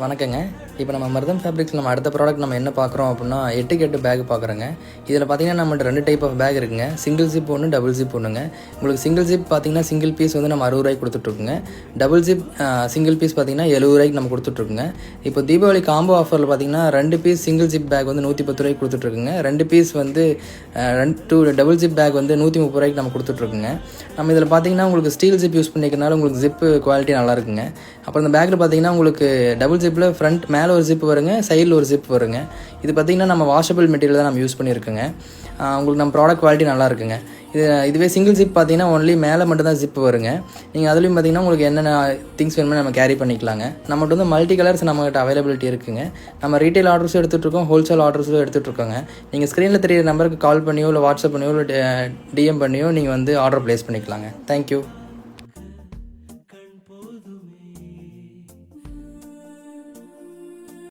வணக்கங்க. இப்போ நம்ம மருதம் ஃபேப்ரிக்ஸ் நம்ம அடுத்த ப்ராடக்ட் நம்ம என்ன பார்க்குறோம் அப்படின்னா 8க்கு 8 பேக் பார்க்குறோங்க. இதில் பார்த்தீங்கன்னா நம்மகிட்ட 2 டைப் ஆஃப் பேக் இருக்குங்க. சிங்கிள் ஜிப் ஒன்று, டபுள் ஜிப் ஒன்றுங்க. உங்களுக்கு சிங்கிள் ஜிப் பார்த்தீங்கன்னா சிங்கிள் பீஸ் வந்து நம்ம 60 ரூபாய்க்கு கொடுத்துட்ருக்குங்க. டபுள் ஜிப் சிங்கிள் பீஸ் பார்த்தீங்கன்னா 70 ரூபாய்க்கு நம்ம கொடுத்துட்ருக்குங்க. இப்போ தீபாவளி காம்போ ஆஃபரில் பார்த்தீங்கன்னா 2 பீஸ் சிங்கிள் ஜிப் பேக் வந்து 110 ரூபாய்க்கு கொடுத்துட்ருக்குங்க. 2 பீஸ் வந்து 2 டபுள் ஜிப் பேக் வந்து 130 ரூபாய்க்கு நம்ம கொடுத்துட்ருக்குங்க. நம்ம இதில் பார்த்தீங்கன்னா உங்களுக்கு ஸ்டீல் ஜிப் யூஸ் பண்ணிக்கிறனால உங்களுக்கு ஜிப்பு குவாலிட்டி நல்லா இருக்குங்க. அப்புறம் இந்த பேக்கில் பார்த்தீங்கன்னா உங்களுக்கு டபுள் ஜிப்பில் ஃப்ரண்ட் மேலே ஒரு ஜிப் வருங்க, சைடில் ஒரு ஜிப் வருங்க. இது பார்த்திங்கன்னா நம்ம வாஷபிள் மெட்டீரியல் தான் நம்ம யூஸ் பண்ணியிருக்கோங்க. உங்களுக்கு நம்ம ப்ராடக்ட் குவாலிட்டி நல்லா இருக்குங்க. இதுவே சிங்கிள் ஜிப் பார்த்தீங்கன்னா ஒன்லி மேலே மட்டும்தான் ஜிப் வருங்க. நீங்கள் அதுலேயும் பார்த்தீங்கன்னா உங்களுக்கு என்னென்ன திங்ஸ் வேணுமோ நம்ம கேரி பண்ணிக்கலாங்க. நம்மகிட்ட வந்து மல்டி கலர்ஸ் நம்மகிட்ட அவைலபிலிட்டி இருக்குங்க. நம்ம ரீட்டைல் ஆர்டர்ஸும் எடுத்துகிட்ருக்கோம், ஹோல்சேல் ஆர்டர்ஸும் எடுத்துகிட்ருக்கோங்க. நீங்கள் ஸ்க்ரீனில் தெரியிற நம்பருக்கு கால் பண்ணியோ இல்லை வாட்ஸ்அப் பண்ணியோ இல்லை டிஎம் பண்ணியோ நீங்கள் வந்து ஆர்டர் ப்ளேஸ் பண்ணிக்கலாங்க. தேங்க்யூ.